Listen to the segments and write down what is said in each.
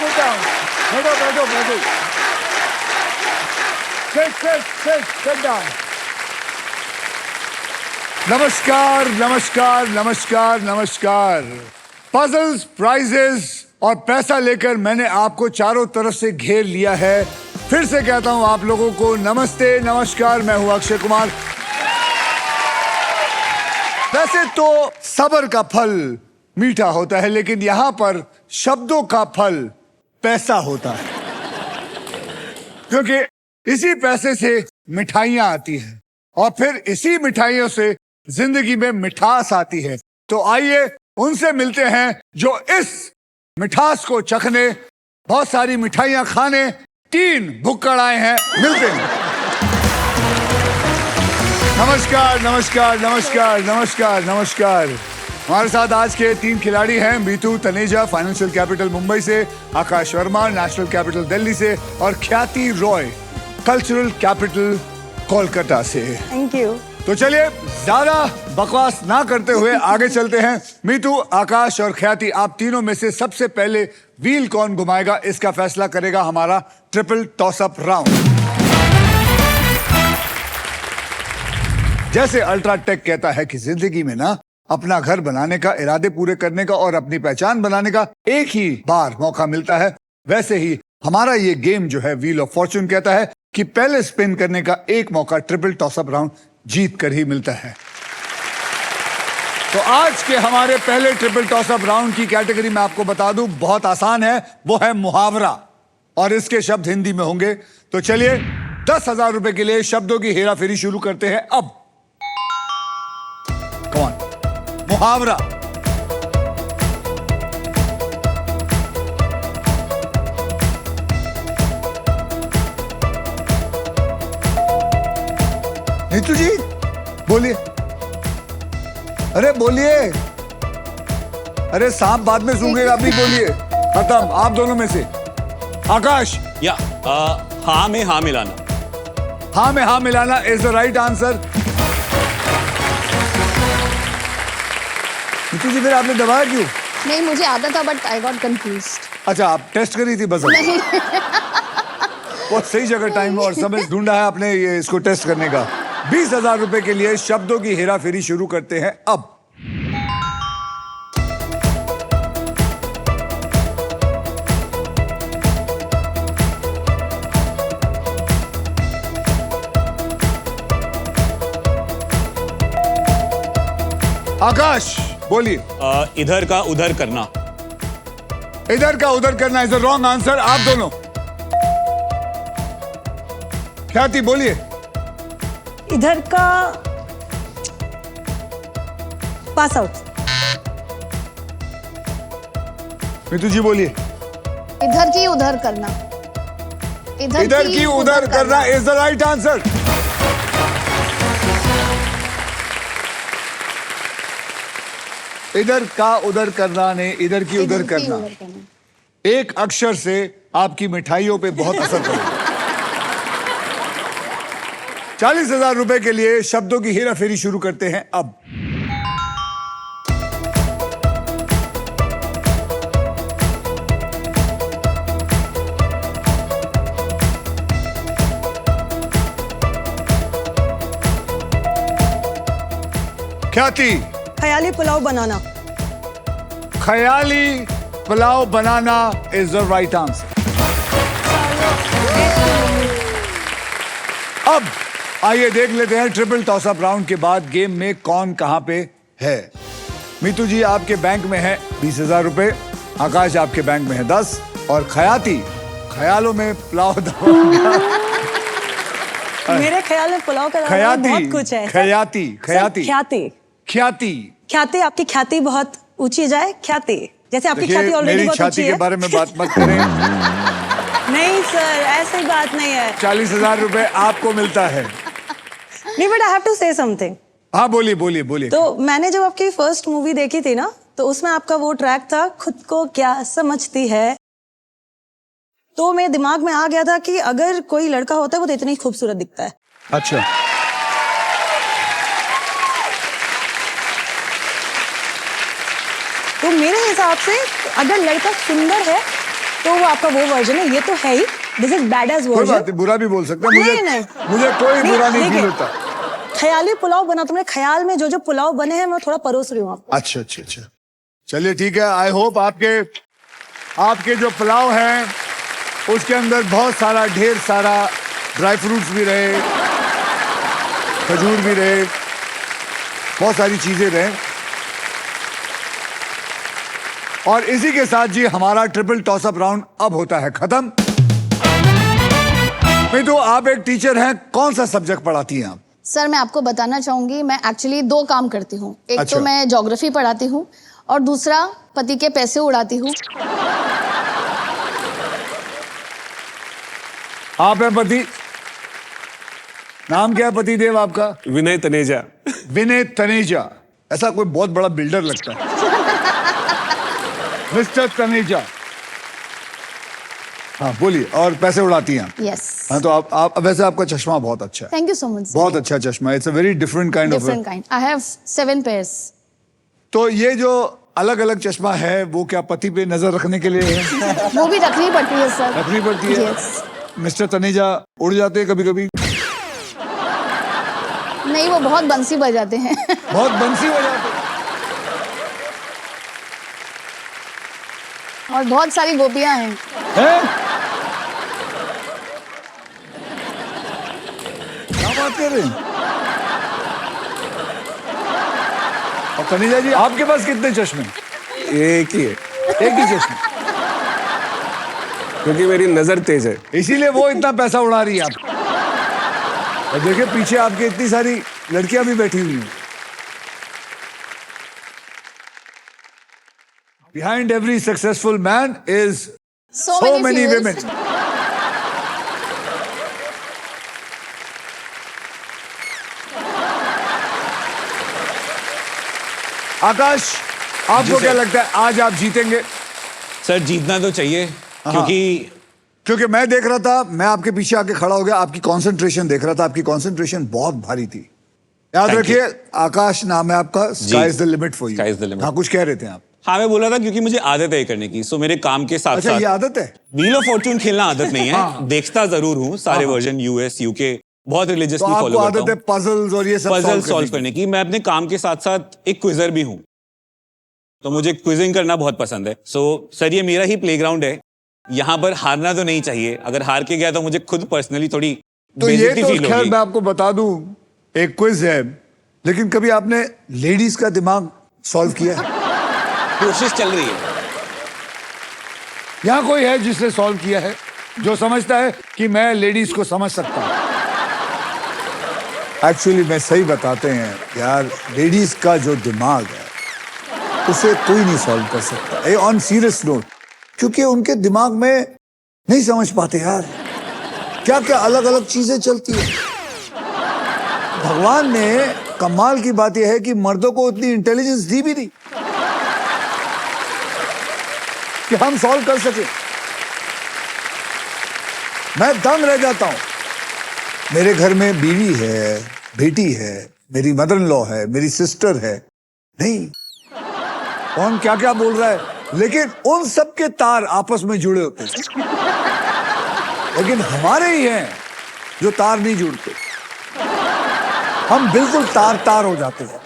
Sit down. बैठो बैठो बैठो. Sit down. नमस्कार नमस्कार नमस्कार नमस्कार. पजल्स, प्राइजेस और पैसा लेकर मैंने आपको चारों तरफ से घेर लिया है. फिर से कहता हूं आप लोगों को नमस्ते नमस्कार. मैं हूं अक्षय कुमार. वैसे तो सब्र का फल मीठा होता है, लेकिन यहां पर शब्दों का फल पैसा होता है, क्योंकि इसी पैसे से मिठाइयां आती हैं और फिर इसी मिठाइयों से जिंदगी में मिठास आती है. तो आइए उनसे मिलते हैं जो इस मिठास को चखने, बहुत सारी मिठाइयां खाने 3 भुक्कड़ आए हैं. मिलते हैं. नमस्कार नमस्कार नमस्कार नमस्कार नमस्कार. हमारे साथ आज के 3 खिलाड़ी हैं. मीतू तनेजा, फाइनेंशियल कैपिटल मुंबई से, आकाश वर्मा, नेशनल कैपिटल दिल्ली से, और ख्याति रॉय, कल्चरल कैपिटल कोलकाता से. Thank you. तो चलिए ज्यादा बकवास ना करते हुए आगे चलते हैं. मीतू, आकाश और ख्याति, आप तीनों में से सबसे पहले व्हील कौन घुमाएगा, इसका फैसला करेगा हमारा ट्रिपल टॉस अप राउंड. जैसे अल्ट्राटेक कहता है कि जिंदगी में ना अपना घर बनाने का, इरादे पूरे करने का और अपनी पहचान बनाने का एक ही बार मौका मिलता है, वैसे ही हमारा ये गेम जो है व्हील ऑफ फॉर्चून कहता है कि पहले स्पिन करने का एक मौका ट्रिपल टॉस अप राउंड जीत कर ही मिलता है. तो आज के हमारे पहले ट्रिपल टॉस अप राउंड की कैटेगरी में आपको बता दूं, बहुत आसान है, वो है मुहावरा, और इसके शब्द हिंदी में होंगे. तो चलिए 10,000 रुपए के लिए शब्दों की हेराफेरी शुरू करते हैं. अब कौन मुहावरा. नीतू जी बोलिए. अरे बोलिए. अरे सांप बाद में सूंघेगा, अभी बोलिए. खत्म. आप दोनों में से आकाश. या हाँ में हाँ मिलाना. हाँ में हाँ मिलाना is the right answer. Neetu ji फिर आपने दबाया क्यों? नहीं, मुझे आदत था, बट आई गॉट कंफ्यूज्ड. अच्छा, आप टेस्ट करी थी बस. नहीं. बहुत सही जगह, टाइम और समय ढूंढा है आपने ये इसको टेस्ट करने का. 20,000 रुपए के लिए शब्दों की हेराफेरी शुरू करते हैं अब. आकाश बोलिए. इधर का उधर करना. इधर का उधर करना इज अ रॉन्ग आंसर. आप दोनों. ख्याति बोलिए. इधर का पास आउट. मीतू जी बोलिए. इधर की उधर करना. इधर की उधर करना इज द राइट आंसर. इधर का उधर करना ने इधर की उधर करना एक अक्षर से आपकी मिठाइयों पे बहुत असर पड़ेगा. 40,000 रुपए के लिए शब्दों की हेराफेरी शुरू करते हैं अब. ख्याति. ख्याली पुलाव बनाना. ख्याली पुलाव बनाना इज द राइट आंसर. अब आइए देख लेते हैं ट्रिपल टॉस अप राउंड के बाद गेम में कौन कहां पे है. मीतू जी आपके बैंक में है 20,000 रुपए, आकाश आपके बैंक में है 10, और ख्याति ख्यालों में पुलाव मेरे ख्याल में पुलाव का बहुत कुछ है. ख्याति ख्याति ख्याति ख्याति ख्याति. आपकी ख्याति बहुत ऊंची जाए. ख्याति जैसे आपकी ख्याति ऑलरेडी बहुत ऊंची है. के बारे में बात मत करें. नहीं सर, ऐसी बात नहीं है. 40,000 रुपए आपको मिलता है. नहीं, but I have to say something. हाँ बोलिए बोलिए बोलिए. तो मैंने जब आपकी फर्स्ट मूवी देखी थी ना, तो उसमें आपका वो ट्रैक था, खुद को क्या समझती है. तो मेरे दिमाग में आ गया था कि अगर कोई लड़का होता है वो तो इतना ही खूबसूरत दिखता है. अच्छा. तो मेरे हिसाब से अगर लड़का सुंदर है तो वो आपका वो वर्जन है, ये तो है ही, दिस इज बैड एज कोई बात वर्जन। नहीं, बुरा भी बोल सकते हैं। नहीं। मुझे कोई बुरा नहीं देखिए, फील होता। ख्याली पुलाव बना तुमने, ख्याल में जो पुलाव बने हैं मैं थोड़ा परोस रही हूँ आपको। अच्छा अच्छा अच्छा, चलिए ठीक है। आई होप आपके जो पुलाव हैं उसके अंदर बहुत सारा, ढेर सारा ड्राई फ्रूट्स भी रहे, खजूर भी रहे, बहुत सारी चीजें रहे। और इसी के साथ जी हमारा ट्रिपल टॉसअप राउंड अब होता है खत्म। तो आप एक टीचर हैं, कौन सा सब्जेक्ट पढ़ाती हैं आप? सर मैं आपको बताना चाहूंगी, मैं एक्चुअली 2 काम करती हूँ। एक अच्छा। तो मैं ज्योग्राफी पढ़ाती हूँ और दूसरा पति के पैसे उड़ाती हूँ। आप हैं पति, नाम क्या है पति देव आपका? विनय तनेजा। विनय तनेजा, ऐसा कोई बहुत बड़ा बिल्डर लगता है। मिस्टर तनेजा, हाँ बोलिए। और पैसे उड़ाती हैं आप? यस। हाँ तो आप वैसे आपका चश्मा बहुत अच्छा है। Thank you so much. बहुत अच्छा चश्मा, it's a very different kind of. Different kind. I have 7 pairs. तो ये जो अलग अलग चश्मा है वो क्या पति पे नजर रखने के लिए है? वो भी रखनी पड़ती है सर। रखनी पड़ती है। यस। मिस्टर तनेजा उड़ जाते हैं कभी कभी? नहीं, वो बहुत बंसी बजाते हैं। बहुत बंसी हो जाते हैं। और बहुत सारी गोपियां हैं। हैं? क्या बात कर रहे हैं? और तनेजा जी आपके पास कितने चश्मे? एक ही है, एक ही चश्मा, क्योंकि मेरी नजर तेज है। इसीलिए वो इतना पैसा उड़ा रही है आप। और देखिए पीछे आपके इतनी सारी लड़कियां भी बैठी हुई हैं। Behind every successful man is So many fuels. women. आकाश, आपको जी क्या सर। लगता है आज आप जीतेंगे? सर जीतना तो चाहिए, क्योंकि क्योंकि मैं देख रहा था, मैं आपके पीछे आके खड़ा हो गया, आपकी कंसंट्रेशन देख रहा था, आपकी कंसंट्रेशन बहुत भारी थी। याद Thank रखिए, आकाश नाम है आपका, sky is the limit for you. Sky is the limit. हाँ कुछ कह रहे थे आप? हाँ मैं बोला था क्योंकि मुझे आदत है ये करने की, सो मेरे काम के साथ अच्छा, ये साथ आदत है? व्हील ऑफ फॉर्चून खेलना आदत नहीं हाँ। है, देखता जरूर हूँ सारे वर्जन, यूएस यूके बहुत तो रिलीजियसली आपको फॉलो आदत करता है हूँ। पजल्स और ये सब पजल सॉल्व करने की। मैं अपने काम के साथ साथ एक क्विजर भी हूँ, तो मुझे क्विजिंग करना बहुत पसंद है। सो सर ये मेरा ही प्लेग्राउंड है, यहाँ पर हारना तो नहीं चाहिए। अगर हार के गया तो मुझे खुद पर्सनली थोड़ी तो ये बेइज्जती तो फील खैर होगी। मैं आपको बता दूं, एक क्विज है, लेकिन कभी आपने लेडीज का दिमाग सॉल्व किया है? कोशिश चल रही है। यहाँ कोई है जिसने सॉल्व किया है, जो समझता है कि मैं लेडीज को समझ सकता हूँ? एक्चुअली मैं सही बताते हैं यार, लेडीज का जो दिमाग है उसे कोई नहीं सॉल्व कर सकता। ऑन सीरियस नोट, क्योंकि उनके दिमाग में नहीं समझ पाते यार, क्या क्या अलग अलग चीजें चलती है। भगवान ने, कमाल की बात यह है कि मर्दों को उतनी इंटेलिजेंस दी भी नहीं कि हम सॉल्व कर सके। मैं दंग रह जाता हूं। मेरे घर में बीवी है, बेटी है, मेरी मदर इन लॉ है, मेरी सिस्टर है, नहीं कौन क्या क्या बोल रहा है, लेकिन उन सब के तार आपस में जुड़े होते हैं, लेकिन हमारे ही हैं जो तार नहीं जुड़ते। हम बिल्कुल तार तार हो जाते हैं।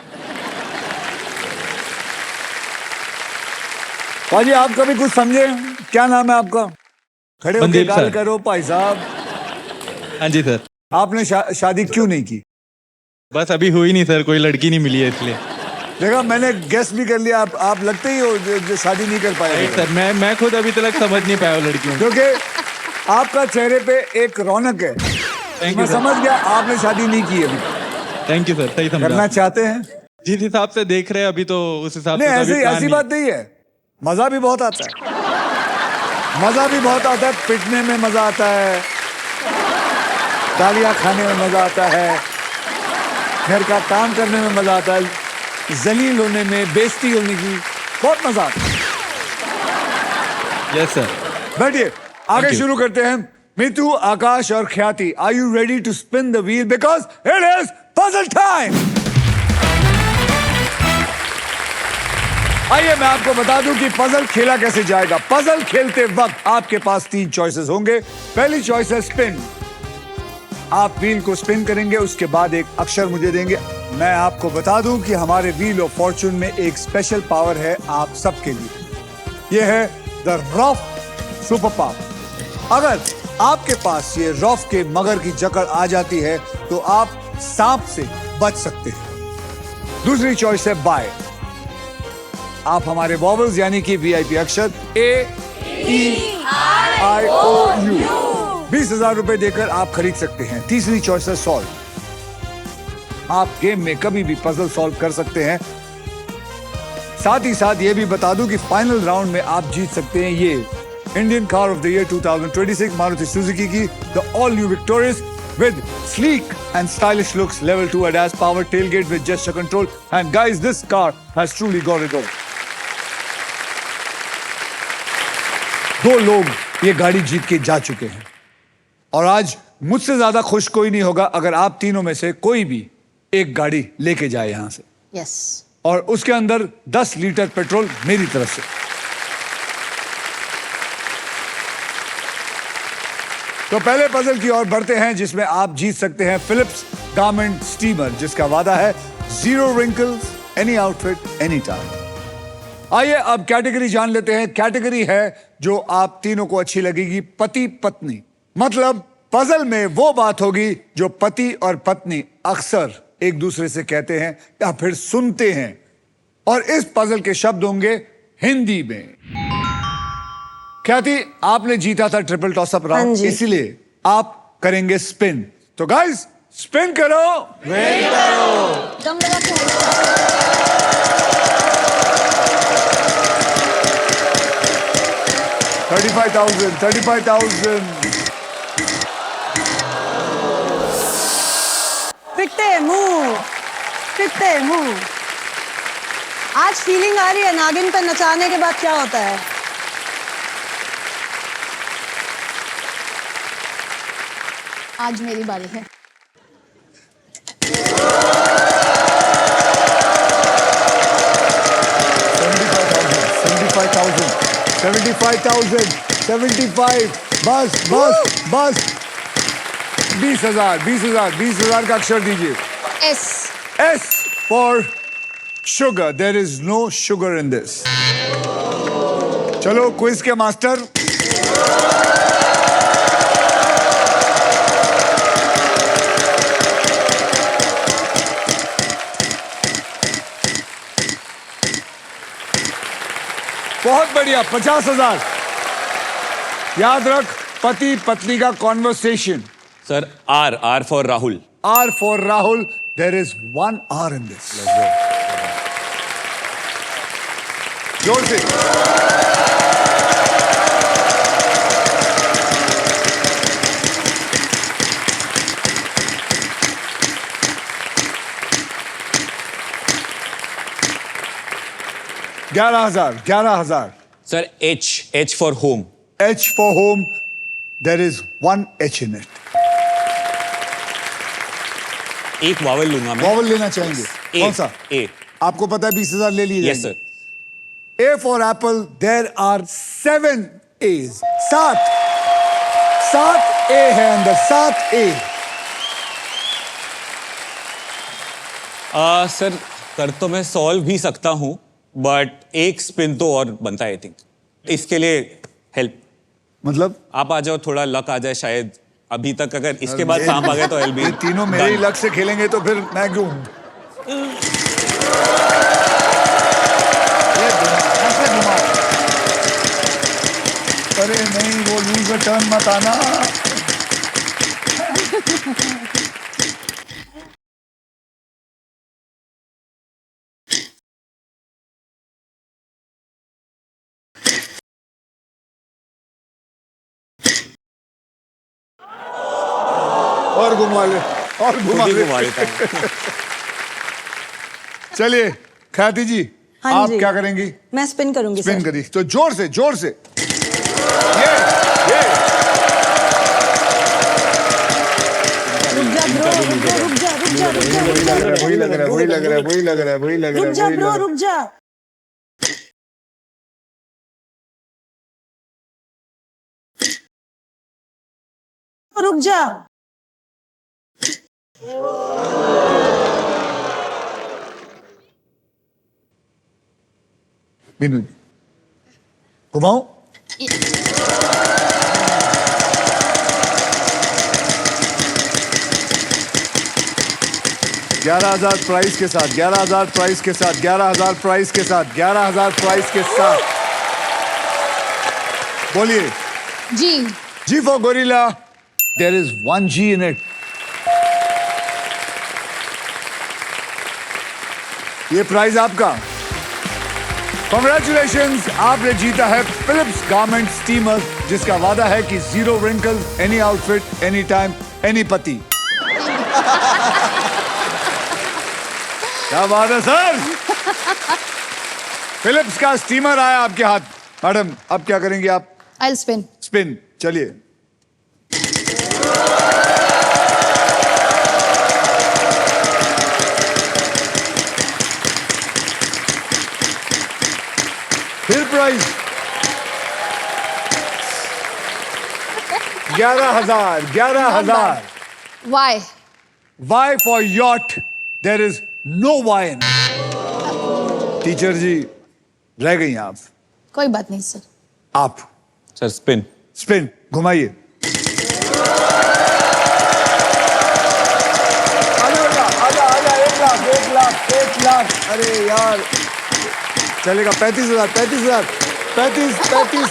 भाजी आप कभी कुछ समझे? क्या नाम है आपका? खड़े होकर मनदीप गाल सर। करो भाई साहब। हाँ जी सर। आपने शादी क्यों नहीं की? बस अभी हुई नहीं सर, कोई लड़की नहीं मिली है इसलिए। देखा, मैंने गेस भी कर लिया, आप लगते ही हो जो शादी नहीं कर राइट पाए। सर, मैं खुद अभी तक समझ नहीं पाया वो लड़कियों को। क्योंकि आपका चेहरे पे एक रौनक है, थैंक मैं यू सर। समझ गया आपने शादी नहीं की अभी। थैंक यू सर, सही करना समझा। चाहते हैं? जिस हिसाब से देख रहे हैं अभी, तो उस हिसाब नहीं, से तो अभी प्लान ऐसी नहीं। बात नहीं है, मजा भी बहुत आता है। मजा भी बहुत आता है, पिटने में मजा आता है, गालियां खाने में मजा आता है, घर का काम करने में मजा आता है, जलील होने में, बेइज्जती होने की बहुत मजा आता है। Yes sir. बैठिए, आगे you. शुरू करते हैं। मितू, आकाश और Khyati, are you ready to spin the wheel? Because it is puzzle time. आइए मैं आपको बता दूं कि पजल खेला कैसे जाएगा। पजल खेलते वक्त आपके पास 3 चॉइसेस होंगे। पहली चॉइस है स्पिन। आप व्हील को स्पिन करेंगे, उसके बाद एक अक्षर मुझे देंगे। मैं आपको बता दूं कि हमारे व्हील ऑफ फॉर्चून में एक स्पेशल पावर है आप सबके लिए। यह है द रॉफ सुपर पावर। अगर आपके पास ये रॉफ के मगर की जकड़ आ जाती है तो आप सांप से बच सकते हैं। दूसरी चॉइस है बाय। आप हमारे वॉवल्स यानी कि वीआईपी अक्षर AEIOU 20,000 रुपए देकर आप खरीद सकते हैं। तीसरी चॉइस है सॉल्व। आप गेम में कभी भी पजल सॉल्व कर सकते हैं। साथ ही साथ ये भी बता दूं कि फाइनल राउंड में आप जीत सकते हैं ये Indian car of the year 2026 Maruti Suzuki की the all new victorious with sleek and stylish looks, level 2 ADAS powered tailgate with gesture control, and guys, this car has truly got it all. 2 लोग ये गाड़ी जीत के जा चुके हैं और आज मुझसे ज्यादा खुश कोई नहीं होगा अगर आप तीनों में से कोई भी एक गाड़ी लेके जाए यहां से, यस और उसके अंदर 10 लीटर पेट्रोल मेरी तरफ से। तो पहले पजल की ओर बढ़ते हैं जिसमें आप जीत सकते हैं फिलिप्स गारमेंट स्टीमर, जिसका वादा है 0 wrinkles, any outfit, any time। आइए अब कैटेगरी जान लेते हैं। कैटेगरी है जो आप तीनों को अच्छी लगेगी, पति पत्नी। मतलब पजल में वो बात होगी जो पति और पत्नी अक्सर एक दूसरे से कहते हैं या फिर सुनते हैं, और इस पजल के शब्द होंगे हिंदी में। ख्याति, आपने जीता था ट्रिपल टॉस अप राउंड, इसीलिए आप करेंगे स्पिन। तो गाइस स्पिन करो, वेट करो। दम लगा के 35,000 पिटते मुंह। आज फीलिंग आ रही है नागिन पे नचाने के बाद क्या होता है। आज मेरी बारी है। 75,000 बस 20,000 का अक्षर दीजिए। S for sugar. There is no sugar in this. चलो क्विज के मास्टर, बहुत बढ़िया। 50,000। याद रख, पति पत्नी का conversation. Sir R for Rahul. R for Rahul. There is 1 R in this. जोर से। ग्यारह हजार। Sir H for home। H for home. There is 1 H in it. एक वावल लूंगा मैं। वॉवल लेना चाहेंगे? A, कौन सा? A। आपको पता है 20,000 ले लिए यस जाएंगे। Sir. A for apple. There are 7 A's. 7 A है अंदर, 7 A। सर कर तो मैं सॉल्व भी सकता हूँ, बट एक स्पिन तो और बनता है आई थिंक। इसके लिए हेल्प, मतलब आप आ जाओ, थोड़ा लक आ जाए शायद। अभी तक अगर इसके बाद सांप आ गए तो ये तीनों मेरे ही लक से खेलेंगे तो फिर मैं क्यों हूं? अरे नहीं, वो लूजर टर्न मत आना। और घुमा ले, और घुमा ले। चलिए ख्याति जी, हाँ आप जी। क्या करेंगी? मैं स्पिन करूंगी स्पिन सर। करी तो जोर से, जोर से। ये रुक जा ब्रो, रुक जा। वही लग रहा है, वही लग रहा है, वही लग रहा है, वही लग रहा है, रुक जा वही ब्रो, लग रहा है। रुक जा। रुक जा। मीनू जी घुमाओ। 11,000 प्राइस के साथ, 11,000 प्राइस के साथ, 11,000 प्राइस के साथ, 11,000 प्राइस के साथ। बोलिए। जी। G for gorilla. There is one G in it. ये प्राइज आपका। Congratulations, आपने जीता है फिलिप्स गारमेंट स्टीमर, जिसका वादा है कि 0 wrinkles, any outfit, any time, any पति। क्या बात है सर। फिलिप्स का स्टीमर आया आपके हाथ। मैडम अब क्या करेंगे आप? I'll spin. स्पिन। चलिए। फिर price 11,000, 11,000। Why? Why for yacht? There is no why in it. Teacher जी रह गई आप। कोई बात नहीं सर। आप सर स्पिन। स्पिन घुमाइए। आजा आजा आजा 1 लाख 1 लाख 1 लाख। अरे यार चलेगा। 35,000 35,000 35 35।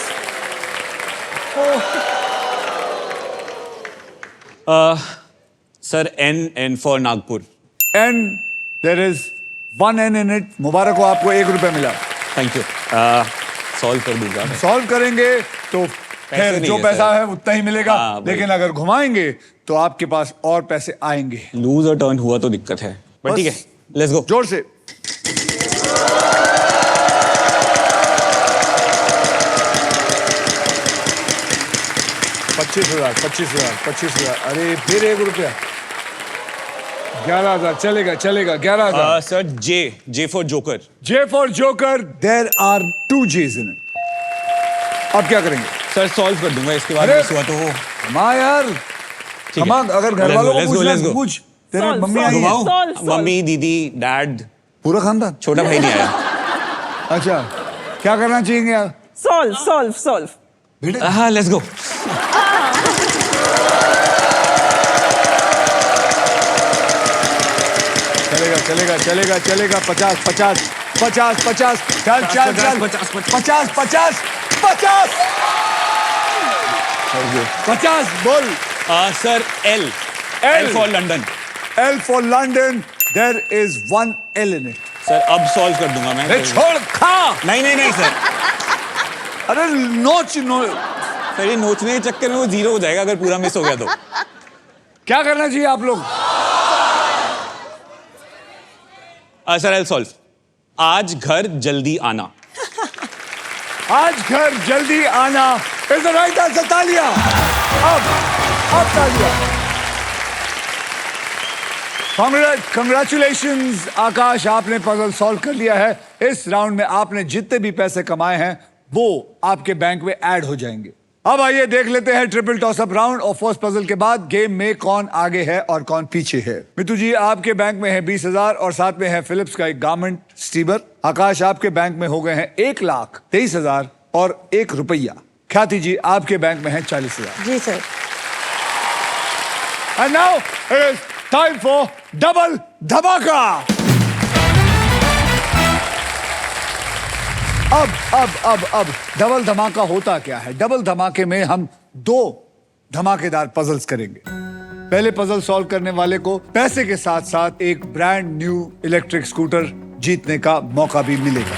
Sir N for Nagpur. And there is 1 N in it। मुबारक हो, आपको 1 रुपया मिला। Thank you. सॉल्व कर दूंगा। सॉल्व करेंगे तो खैर नहीं जो है पैसा सर। है उतना ही मिलेगा। हाँ, भाई। लेकिन अगर घुमाएंगे तो आपके पास और पैसे आएंगे। लूज और टर्न हुआ तो दिक्कत है, बट ठीक है, लेट्स गो। जोर से। पच्चीस हजार। अरे फिर 1 रुपया। 11,000 चलेगा चलेगा। 11,000। Sir J for joker. J for Joker. There are 2 J's in it. अब क्या करेंगे? सर सॉल्व कर दूंगा, इसके बाद अरे! मिस हुआ तो माँ यार ठीक है। हम अगर घर Let's वालों go, को let's go, पूछना let's go। पूछ। तेरे Solve, मम्मी solve। आई है? घुमाओ। घुमाओ। solve। मम्मी, दीदी, डैड, पूरा खानदान। छोटा भाई नहीं आया। अच्छा क्या करना चाहिए यार? सॉल्व। हाँ लेट्स गो। चलेगा 50 चल 50 बोल। Sir L for London. L for London. There is 1 L in it. Sir अब सॉल्व कर दूंगा मैं। अरे छोड़ खा। नहीं सर। अरे नोच सर ये नोचने के चक्कर में वो 0 हो जाएगा अगर पूरा मिस हो गया तो। क्या करना चाहिए आप लोग? Sir L solve. आज घर जल्दी आना। आज घर जल्दी आना इज द राइट आंसर। तालियां। अब तालियां। Congratulations आकाश, आपने पजल सॉल्व कर लिया है। इस राउंड में आपने जितने भी पैसे कमाए हैं वो आपके बैंक में ऐड हो जाएंगे। अब आइए देख लेते हैं ट्रिपल टॉस अप राउंड और फर्स्ट पजल के बाद गेम में कौन आगे है और कौन पीछे है। मितू जी आपके बैंक में है 20,000 और साथ में है फिलिप्स का एक गारमेंट स्टीमर। आकाश आपके बैंक में हो गए हैं 1,23,000 और 1 रुपया। ख्याति जी आपके बैंक में है 40,000। जी sir. And now it is time for double धमाका। अब डबल धमाका होता क्या है? डबल धमाके में हम 2 धमाकेदार पजल्स करेंगे। पहले पजल सॉल्व करने वाले को पैसे के साथ साथ एक ब्रांड न्यू इलेक्ट्रिक स्कूटर जीतने का मौका भी मिलेगा।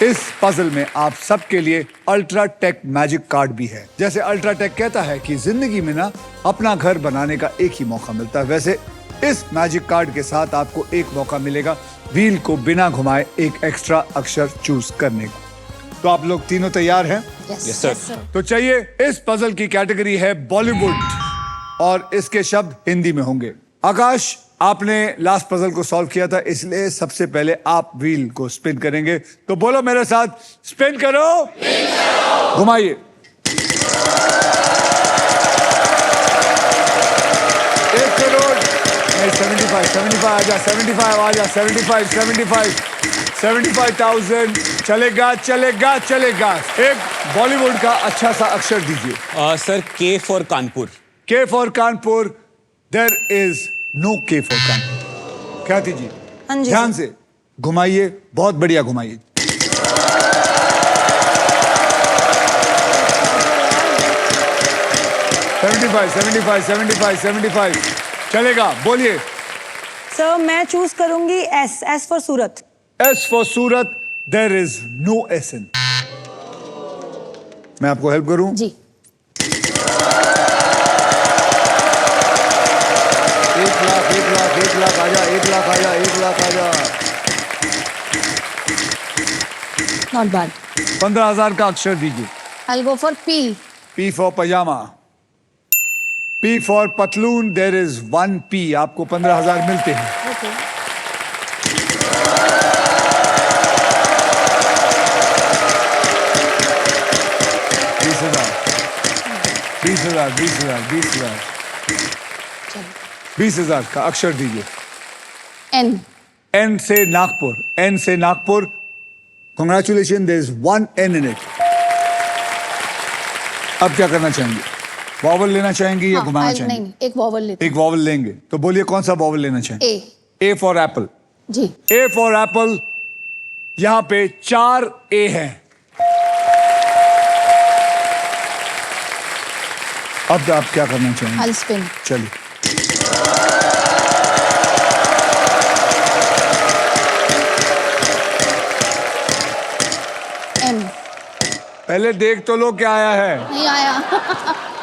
इस पजल में आप सबके लिए अल्ट्रा टेक मैजिक कार्ड भी है। जैसे अल्ट्रा टेक कहता है कि जिंदगी में ना अपना घर बनाने का एक ही मौका मिलता है, वैसे इस मैजिक कार्ड के साथ आपको एक मौका मिलेगा व्हील को बिना घुमाए एक एक्स्ट्रा अक्षर चूज करने का। तो आप लोग तीनों तैयार हैं? Yes sir. तो चाहिए इस पजल की कैटेगरी है बॉलीवुड और इसके शब्द हिंदी में होंगे। आकाश आपने लास्ट पजल को सॉल्व किया था, इसलिए सबसे पहले आप व्हील को स्पिन करेंगे। तो बोलो मेरे साथ, स्पिन करो, घुमाइए। 75 आजा, 75 आजा, 75,000 चलेगा चलेगा चलेगा। एक बॉलीवुड का अच्छा सा अक्षर दीजिए। सर के for Kanpur. K for Kanpur, there is no K for Kanpur. Khyati ji हाँ जी ध्यान सर। से घुमाइए, बहुत बढ़िया घुमाइए। $75 चलेगा, बोलिए। सर मैं चूज करूंगी S for Surat. S for Surat, there is no S in. मैं आपको हेल्प करूं? जी 1 लाख आजा, 1 लाख आजा, 1 लाख आजा। Not bad. 15,000 का अक्षर दीजिए। I go for P. P for pyjama, P for पतलून, देयर इज 1 P। आपको 15,000 मिलते हैं। ओके 20,000 का अक्षर दीजिए। एन। N से नागपुर, N से Nagpur. Congratulations, there is 1 N in it। अब क्या करना चाहेंगे? वॉवल लेना चाहेंगे या घुमाना नहीं चाहेंगे? नहीं एक वॉवल लेते एक वॉवल लेंगे, तो बोलिए कौन सा वॉवल लेना चाहेंगे? ए। A for apple. जी A फॉर एप्पल, यहां पे 4 A हैं। अब आप क्या करना चाहेंगे? आई स्पिन। चलिए। एम। पहले देख तो लो क्या आया है। नहीं आया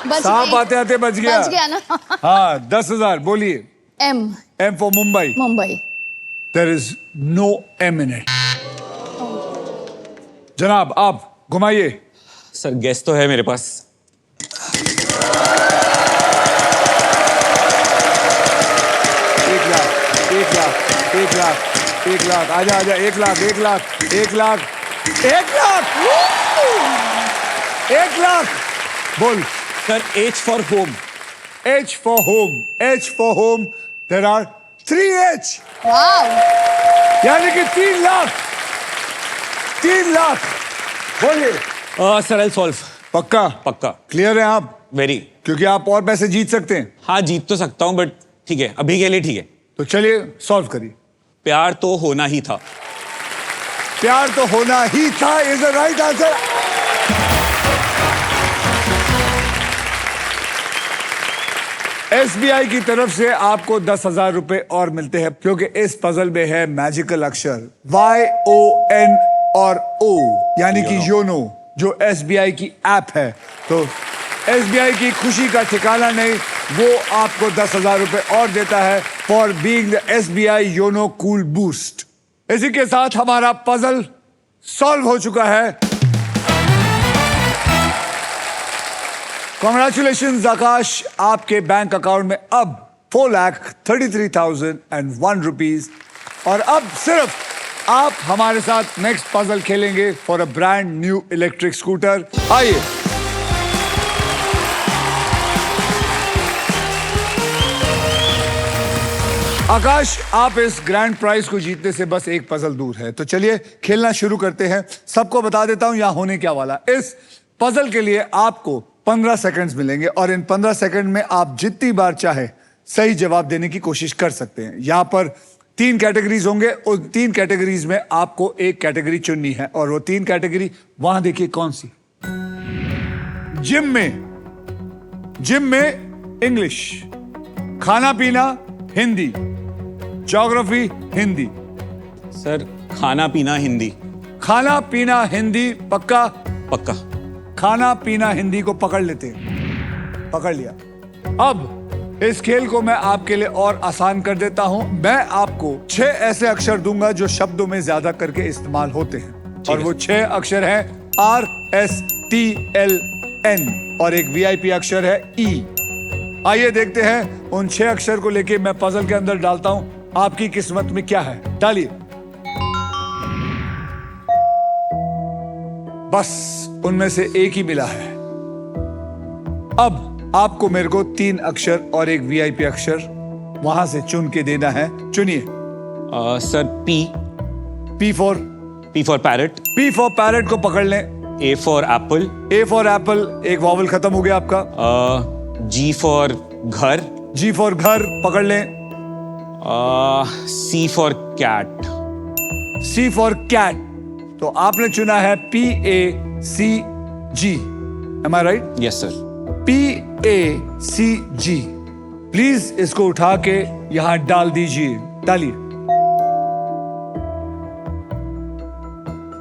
बच सांप गई। आते आते बच गया। बच गया ना हाँ, 10,000 बोलिए। M. M for Mumbai, Mumbai. There is no M in it। जनाब आप घुमाइए। सर गेस तो है मेरे पास। 1 लाख आजा आजा, 1 लाख 1 लाख बोल। Sir H for home. H for home, there are 3 H, wow यानी कि 3 लाख बोलिए। Sir I solve. पक्का पक्का। क्लियर है आप? वेरी। क्योंकि आप और पैसे जीत सकते हैं। हाँ जीत तो सकता हूँ बट ठीक है, अभी के लिए ठीक है। तो चलिए सॉल्व करिए। प्यार तो होना ही था। प्यार तो होना ही था is the right answer. SBI की तरफ से आपको 10,000 रुपए और मिलते हैं, क्योंकि इस पजल में है मैजिकल अक्षर YON और O, यानी कि योनो, जो SBI की ऐप है। तो SBI की खुशी का ठिकाना नहीं, वो आपको 10,000 रुपए और देता है for being the SBI YONO cool boost. इसी के साथ हमारा पजल सॉल्व हो चुका है। कॉन्ग्रेचुलेशंस आकाश, आपके बैंक अकाउंट में अब 4,33,001 रुपीज। और अब सिर्फ आप हमारे साथ नेक्स्ट पजल खेलेंगे for a brand new electric scooter. आइए। आकाश, आप इस ग्रैंड प्राइज को जीतने से बस एक पजल दूर है, तो चलिए खेलना शुरू करते हैं। सबको बता देता हूं यहां होने क्या वाला। इस पजल के लिए आपको 15 सेकंड्स मिलेंगे और इन 15 सेकंड में आप जितनी बार चाहे सही जवाब देने की कोशिश कर सकते हैं। यहां पर 3 कैटेगरीज होंगे, उन 3 कैटेगरीज में आपको एक कैटेगरी चुननी है, और वो 3 कैटेगरी वहां देखिए कौन सी। जिम में इंग्लिश, खाना पीना हिंदी, ज्योग्राफी हिंदी। सर खाना पीना हिंदी। खाना पीना हिंदी पक्का? पक्का। खाना पीना हिंदी को पकड़ लेते हैं। पकड़ लिया। अब इस खेल को मैं आपके लिए और आसान कर देता हूं। मैं आपको 6 ऐसे अक्षर दूंगा जो शब्दों में ज्यादा करके इस्तेमाल होते हैं, और वो 6 अक्षर हैं RSTLN, और एक VIP अक्षर है E। आइए देखते हैं उन 6 अक्षर को लेके मैं पजल के अंदर डालता हूं, आपकी किस्मत में क्या है। डालिए। बस उनमें से एक ही मिला है। अब आपको मेरे को 3 अक्षर और एक VIP अक्षर वहां से चुन के देना है, चुनिए। Sir P P for parrot, parrot को पकड़ लें। A for Apple, A for Apple, एक वॉवल खत्म हो गया आपका। जी फॉर घर, जी फॉर घर पकड़ लें। C for cat, C for cat, तो आपने चुना है PACG। Am I right? Yes sir. PACG। Please इसको उठा के यहां डाल दीजिए, डालिए।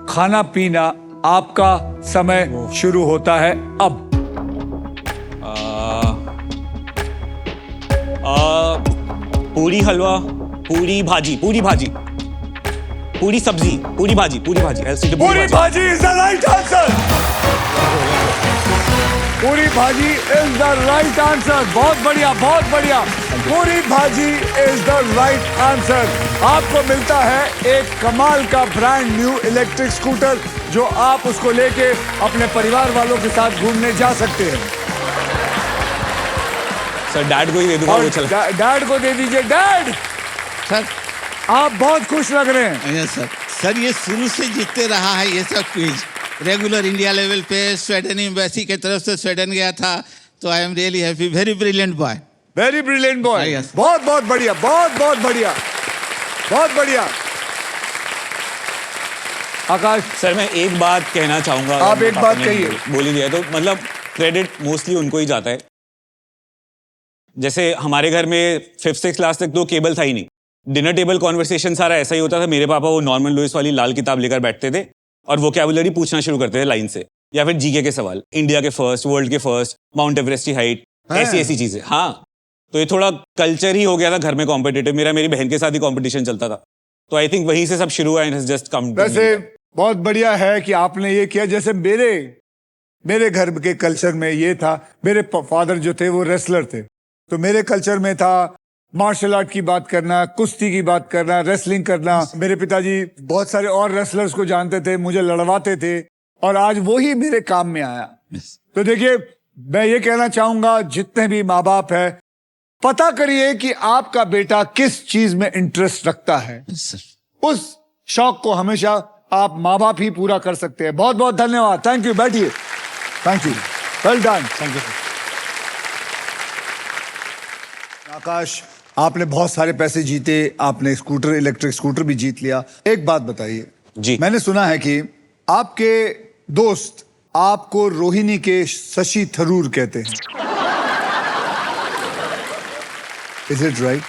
खाना पीना आपका समय शुरू होता है अब। पूरी हलवा, पूरी भाजी, पूरी सब्जी, पूरी भाजी। पूरी भाजी इज द राइट आंसर। पूरी भाजी इज द राइट आंसर। बहुत बढ़िया, बहुत बढ़िया। पूरी भाजी इज द राइट आंसर। आपको मिलता है एक कमाल का ब्रांड न्यू इलेक्ट्रिक स्कूटर, जो आप उसको लेके अपने परिवार वालों के साथ घूमने जा सकते हैं। सर डैड को ही दे दूंगा, वो चला। डैड को दे दीजिए। डैड, सर आप बहुत खुश लग रहे हैं। Yes sir. सर ये शुरू से जीतते रहा है ये सब क्विज। रेगुलर इंडिया लेवल पे स्वीडन एम्बेसी की तरफ से स्वीडन गया था, तो I am really happy. Very brilliant boy, very brilliant boy. Yes. बहुत बहुत बढ़िया, बहुत बहुत बढ़िया, बहुत बढ़िया। आकाश, सर मैं एक बात कहना चाहूंगा। आप एक बात आपने कहिए। बोल ही दिया तो मतलब क्रेडिट मोस्टली उनको ही जाता है। जैसे हमारे घर में 5th-6th क्लास तक तो केबल था ही नहीं। डिनर टेबल कॉन्वर्सेशन सारा ऐसा ही होता था। मेरे पापा वो नॉर्मन लुइस वाली लाल किताब लेकर बैठते थे और वोकैबुलरी पूछना शुरू करते थे लाइन से, या फिर जीके के सवाल, इंडिया के फर्स्ट, वर्ल्ड के फर्स्ट, माउंट एवरेस्ट की हाइट, ऐसी चीजें। हाँ, तो ये थोड़ा कल्चर ही हो गया था घर में कॉम्पिटिटिव। मेरी बहन के साथ ही कॉम्पिटिशन चलता था, तो आई थिंक वहीं से सब शुरू हुआ। And just come. वैसे बहुत बढ़िया है कि आपने ये किया। जैसे मेरे घर के कल्चर में ये था, मेरे फादर जो थे वो रेसलर थे, तो मेरे कल्चर में था मार्शल आर्ट की बात करना, कुश्ती की बात करना, रेसलिंग करना। मेरे पिताजी बहुत सारे और रेसलर्स को जानते थे, मुझे लड़वाते थे, और आज वो ही मेरे काम में आया। तो देखिए, मैं ये कहना चाहूंगा, जितने भी माँ बाप है, पता करिए कि आपका बेटा किस चीज में इंटरेस्ट रखता है। उस शौक को हमेशा आप माँ बाप ही पूरा कर सकते हैं। बहुत बहुत धन्यवाद। Thank you. बैठिए। Thank you, well done. Thank you. Akash, आपने बहुत सारे पैसे जीते, आपने स्कूटर, इलेक्ट्रिक स्कूटर भी जीत लिया। एक बात बताइए जी। मैंने सुना है कि आपके दोस्त आपको रोहिणी के शशि थरूर कहते हैं। Is it right?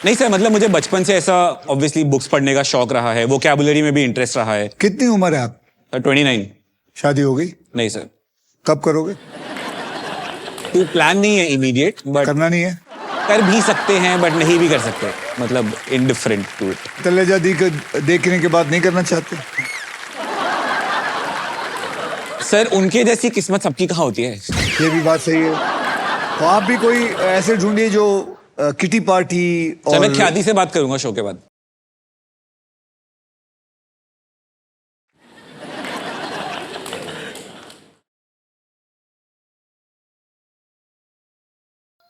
नहीं सर, मतलब मुझे बचपन से ऐसा ऑब्वियसली बुक्स पढ़ने का शौक रहा है, वोकैबुलरी में भी इंटरेस्ट रहा है। कितनी उम्र है आप? 29। शादी हो गई? नहीं सर, कब करोगे? कोई प्लान नहीं है इमीडिएट, बट करना नहीं है? कर भी सकते हैं बट नहीं भी कर सकते, मतलब इनडिफरेंट टू इट। तलेजा दी देखने के बाद नहीं करना चाहते? सर उनके जैसी किस्मत सबकी कहाँ होती है। ये भी बात सही है। तो आप भी कोई ऐसे ढूंढिए जो किटी पार्टी। सर मैं और ख्याति से बात करूंगा शो के बाद।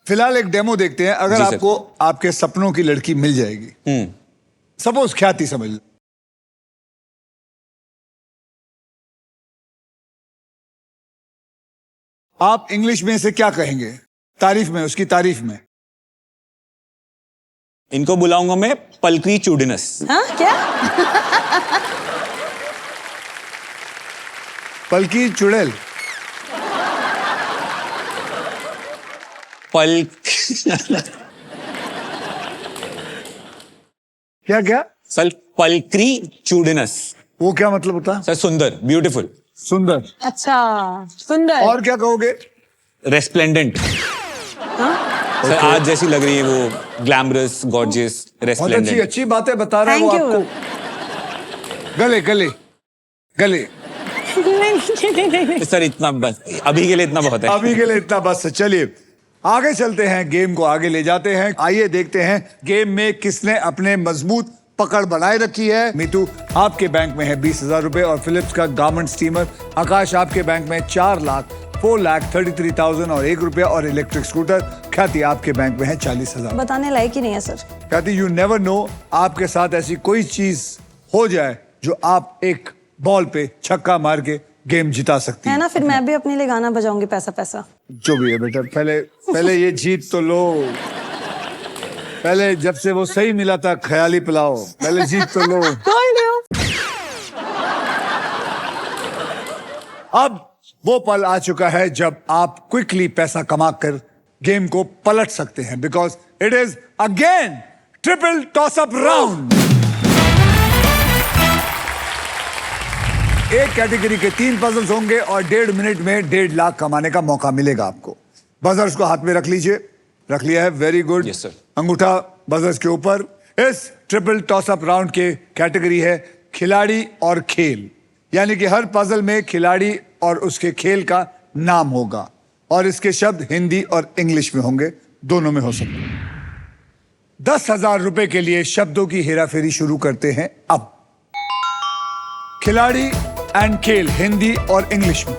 फिलहाल एक डेमो देखते हैं। अगर जी सर। आपको आपके सपनों की लड़की मिल जाएगी, सपोज ख्याति समझ लो, आप इंग्लिश में इसे क्या कहेंगे? तारीफ में, उसकी तारीफ में। इनको बुलाऊंगा मैं पलकरी चूडिनस। हाँ क्या? पलकी चुड़ैल। पल क्या क्या? सर पलकरी चूडिनस। वो क्या मतलब होता है? सर सुंदर, ब्यूटीफुल, सुंदर। अच्छा, सुंदर। और क्या कहोगे? रेस्प्लेंडेंट। सर आज जैसी लग रही है वो, ग्लैमरस, गॉर्जियस, बहुत अच्छी रेस्प्लेंडेंट। अच्छी बातें बता रहा है वो Thank you. आपको। गले गले गले। सर इतना बस, अभी के लिए इतना बहुत है। अभी के लिए इतना बस है। चलिए आगे चलते हैं, गेम को आगे ले जाते हैं। आइए देखते हैं गेम में किसने अपने मजबूत पकड़ बनाए रखी है। मीतू, आपके बैंक में है 20,000 रुपए और फिलिप्स का गारमेंट स्टीमर। आकाश, आपके बैंक में 4 4,33,000 और ₹1 और इलेक्ट्रिक स्कूटर। ख्याति आपके बैंक में है 40,000। बताने लायक ही नहीं है सर। ख्याति, यू नेवर नो, आपके साथ ऐसी कोई चीज हो जाए जो आप एक बॉल पे छक्का मार के गेम जिता सकती है ना, फिर मैं भी अपने लिए गाना बजाऊंगी पैसा पैसा। जो भी है बेटा, पहले ये जीत तो लो। पहले जब से वो सही मिला था ख्याली पिलाओ, पहले जीत तो लो। अब वो पल आ चुका है जब आप क्विकली पैसा कमाकर गेम को पलट सकते हैं, because it is again triple toss up round. एक कैटेगरी के 3 पजल्स होंगे और 1.5 मिनट में 1.5 लाख कमाने का मौका मिलेगा आपको। बजर्स को हाथ में रख लीजिए। रख लिया है, वेरी गुड। Yes, sir. अंगूठा बजर्स के ऊपर। इस ट्रिपल टॉस अप राउंड के कैटेगरी है खिलाड़ी और खेल, यानी कि हर पजल में खिलाड़ी और उसके खेल का नाम होगा और इसके शब्द हिंदी और इंग्लिश में होंगे, दोनों में हो सकते हैं। 10,000 रुपए के लिए शब्दों की हेराफेरी शुरू करते हैं अब। खिलाड़ी एंड खेल, हिंदी और इंग्लिश में।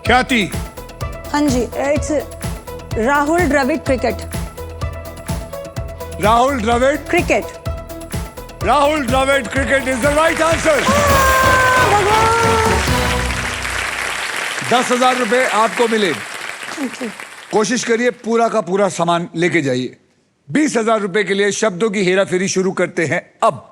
ख्याति, हाँ जी, it's Rahul Dravid cricket. Rahul Dravid. Cricket. Rahul Dravid cricket is the right answer. 10,000 रुपए आपको मिले। कोशिश करिए पूरा का पूरा सामान लेके जाइए। 20,000 रुपए के लिए शब्दों की हेराफेरी शुरू करते हैं अब।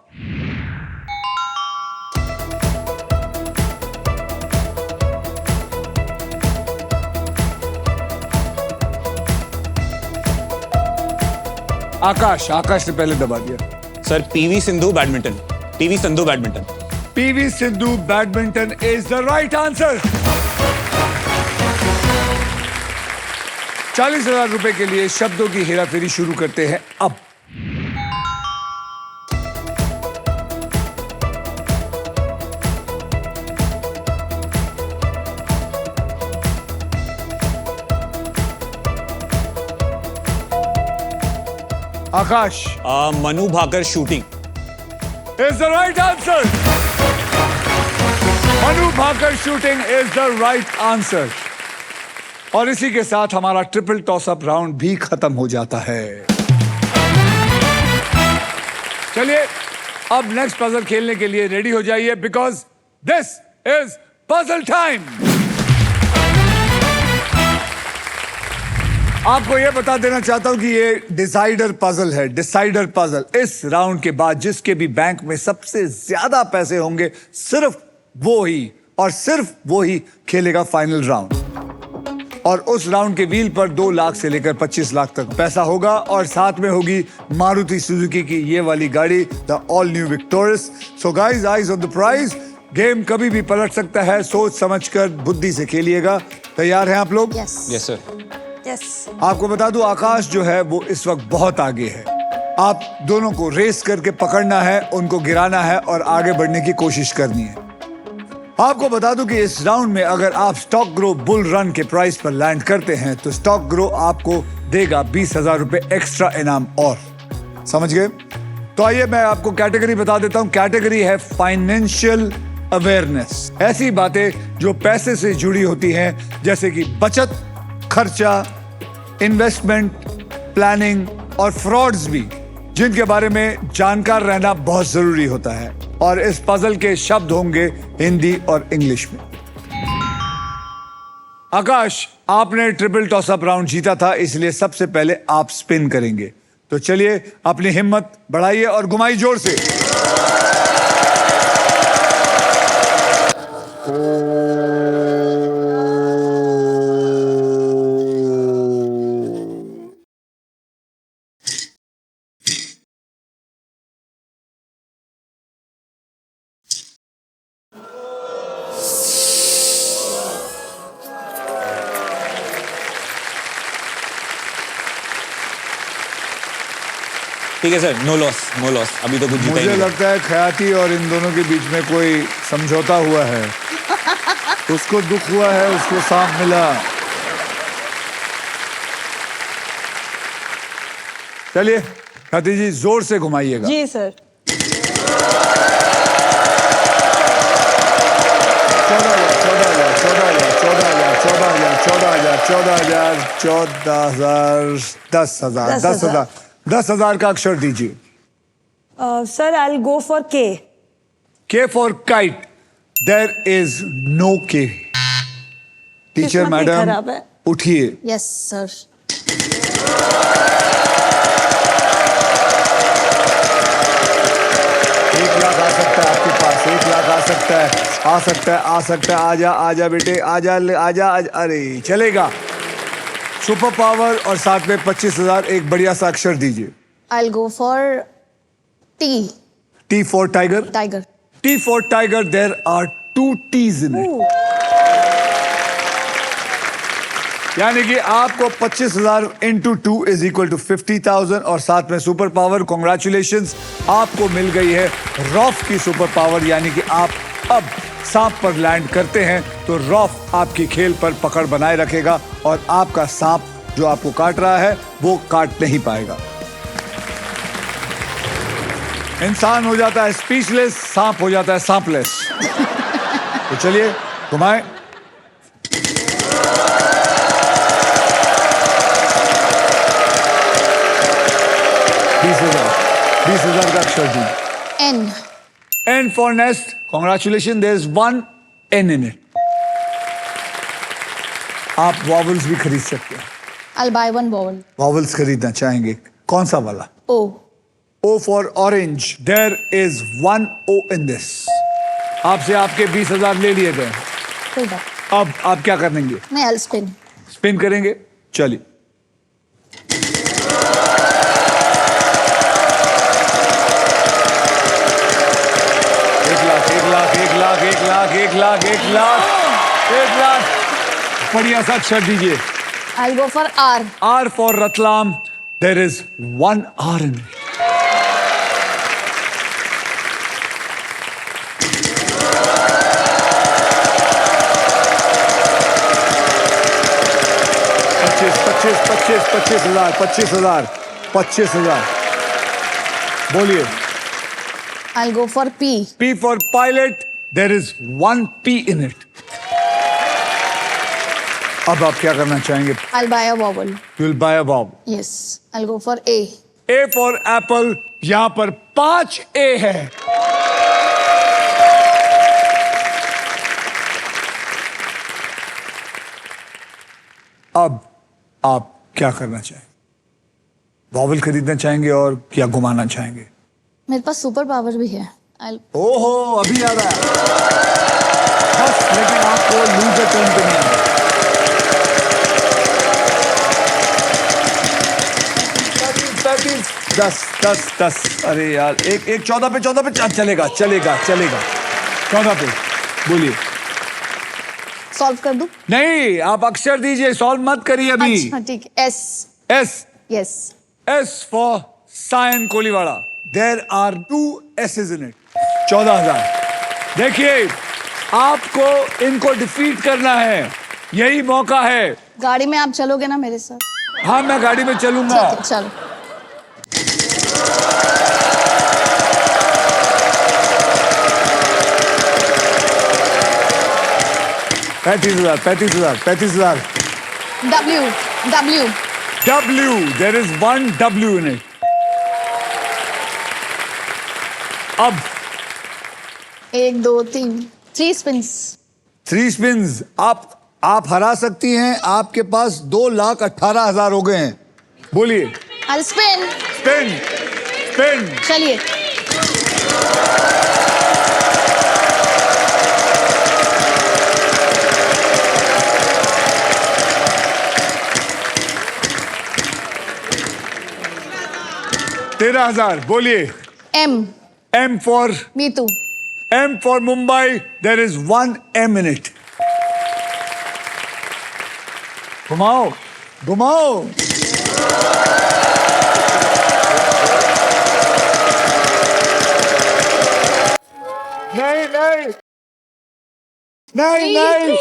आकाश ने पहले दबा दिया। Sir PV Sindhu badminton. PV Sindhu badminton. PV Sindhu badminton is the right answer. 40,000 रुपए के लिए शब्दों की हेराफेरी शुरू करते हैं अब। Akash. Manu Bhaker shooting. Is the right answer. Manu Bhaker shooting is the right answer. और इसी के साथ हमारा ट्रिपल टॉस अप राउंड भी खत्म हो जाता है। चलिए अब नेक्स्ट पजल खेलने के लिए रेडी हो जाइए, because this is puzzle time. आपको यह बता देना चाहता हूं कि ये डिसाइडर पजल है। Decider puzzle. इस राउंड के बाद जिसके भी बैंक में सबसे ज्यादा पैसे होंगे, सिर्फ वो ही और सिर्फ वो ही खेलेगा फाइनल राउंड। और उस राउंड के व्हील पर 2 लाख से लेकर 25 लाख तक पैसा होगा और साथ में होगी मारुति सुजुकी की ये वाली गाड़ी, the all new Victorious. So guys, eyes on the prize. Game कभी भी पलट सकता है, सोच समझकर बुद्धि से खेलिएगा। तैयार हैं आप लोग? यस। Yes sir. यस। आपको बता दूं, आकाश जो है वो इस वक्त बहुत आगे है। आप दोनों को रेस करके पकड़ना है, उनको गिराना है और आगे बढ़ने की कोशिश करनी है। आपको बता दूं कि इस राउंड में अगर आप स्टॉक ग्रो बुल रन के प्राइस पर लैंड करते हैं तो स्टॉक ग्रो आपको देगा 20,000 रुपए एक्स्ट्रा इनाम। और समझ गए? तो आइए मैं आपको कैटेगरी बता देता हूं। कैटेगरी है फाइनेंशियल अवेयरनेस। ऐसी बातें जो पैसे से जुड़ी होती हैं, जैसे कि बचत, खर्चा, इन्वेस्टमेंट, प्लानिंग और फ्रॉड्स भी, जिनके बारे में जानकार रहना बहुत जरूरी होता है। और इस पजल के शब्द होंगे हिंदी और इंग्लिश में। आकाश, आपने ट्रिपल टॉस अप राउंड जीता था, इसलिए सबसे पहले आप स्पिन करेंगे। तो चलिए अपनी हिम्मत बढ़ाइए और घुमाइए जोर से। ठीक है sir, no loss, no loss. अभी तो कुछ जीता ही मुझे नहीं। लगता है ख्याति और इन दोनों के बीच में कोई समझौता हुआ है। उसको दुख हुआ है, उसको सांप मिला। चलिए ख्याति जी, जोर से घुमाइएगा। जी सर। 14,000, 14,000, 10,000, 10,000, 10,000 का अक्षर दीजिए. सर आई गो फॉर के. K for kite. There is no K. Teacher किस्मत ही मैडम खराब है. उठिए. Yes sir. 1,00,000 आ सकता है आपके पास. 1,00,000 आ सकता है. आ सकता है, आ सकता है. आजा आजा बेटे, आजा आजा. अरे चलेगा. सुपर पावर और साथ में 25,000. एक बढ़िया सा अक्षर दीजिए. I go for T. T for tiger. Tiger. T for tiger. There are 2 T's in it. यानी कि आपको 25,000 into 2 is equal to 50,000 और साथ में सुपर पावर. कॉन्ग्रेचुलेशंस, आपको मिल गई है रॉफ की सुपर पावर. यानी कि आप अब सांप पर लैंड करते हैं तो रॉफ आपकी खेल पर पकड़ बनाए रखेगा और आपका सांप जो आपको काट रहा है वो काट नहीं पाएगा. इंसान हो जाता है स्पीचलेस, सांप हो जाता है सांपलेस. तो चलिए घुमाएं. $20,000 का अक्षर दी. N. N for nest. Congratulations, there's 1 N in it. आप वॉवल्स भी खरीद सकते हैं. आई बाय वन बॉल. वॉवल्स खरीदना चाहेंगे, कौन सा वाला? ओ. O for orange. There is 1 O in this. आपसे आपके 20,000 ले लिए गए. कोई बात. अब आप क्या करेंगे? मैं आई स्पिन. स्पिन करेंगे. चलिए. एक लाख. बढ़िया सा अक्षर दीजिए. I go for R. R for Ratlam. There is 1 R in it. पच्चीस हजार. बोलिए. I go for P. P for pilot. There is 1 P in it. अब आप क्या करना चाहेंगे? I buy a bauble. You will buy a bob. Yes. I go for A. A for apple. यहां पर 5 A है. अब आप क्या करना चाहेंगे? वॉवल खरीदना चाहेंगे और क्या घुमाना चाहेंगे? मेरे पास सुपर पावर भी है. आई. ओहो, अभी आ रहा है बस. लेकिन आपको लूजर टर्न पे नहीं आना. 10. अरे यार, एक 14 पे चलेगा. 14 पे बोलिए. सॉल्व कर दूं? नहीं, आप अक्षर दीजिए, सॉल्व मत करिए अभी. अच्छा ठीक है. S. S. Yes. S for Sion Koliwada. There are 2 S's in it. 14,000. देखिए, आपको इनको डिफीट करना है. यही मौका है. गाड़ी में आप चलोगे ना मेरे साथ? हाँ, मैं गाड़ी में चलूंगा. ठीक है, चलो. 35,000. W. W. W. There is 1 W in it. अब 1 2 3 3 स्पिन्स. 3 spins. आप हरा सकती हैं. आपके पास 2,18,000 हो गए हैं. बोलिए. I spin. स्पिन. चलिए. तेरह 13,000. बोलिए. M. M for Mitu. M for Mumbai. There is 1 M in it. घुमाओ. नहीं.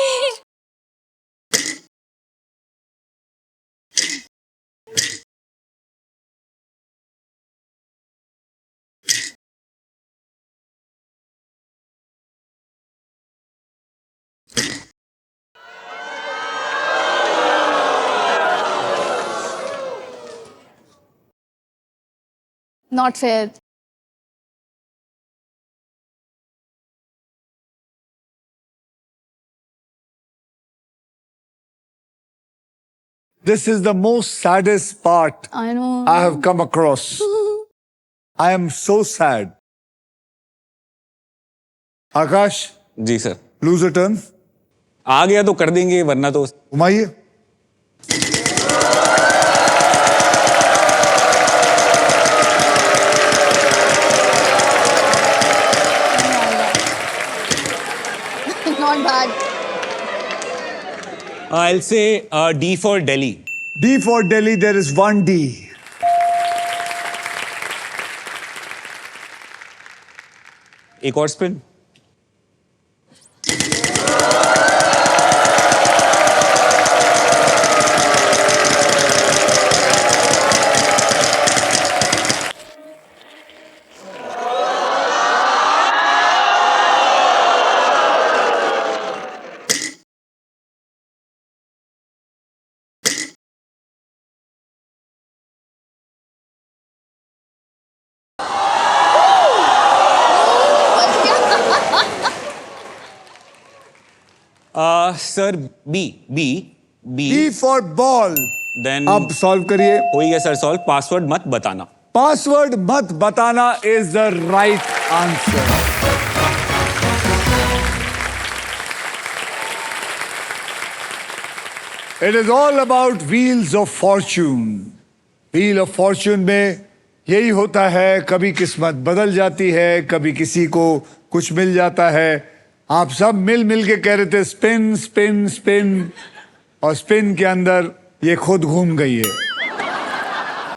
Not fair. This is the most saddest part I know. I have come across. I am so sad. Akash, जी sir, lose a turn. आ गया तो कर देंगे, वरना तो घुमाइए। Not bad. I'll say D for Delhi. D for Delhi, there is one D. एक और स्पिन। Sir B B B B for ball. Then अब सॉल्व करिए। हो ही गया सर सॉल्व। पासवर्ड मत बताना। पासवर्ड मत बताना is the right answer. It is all about wheels of fortune. Wheel of fortune में यही होता है, कभी किस्मत बदल जाती है, कभी किसी को कुछ मिल जाता है। आप सब मिल मिल के कह रहे थे स्पिन स्पिन स्पिन, और स्पिन के अंदर ये खुद घूम गई है।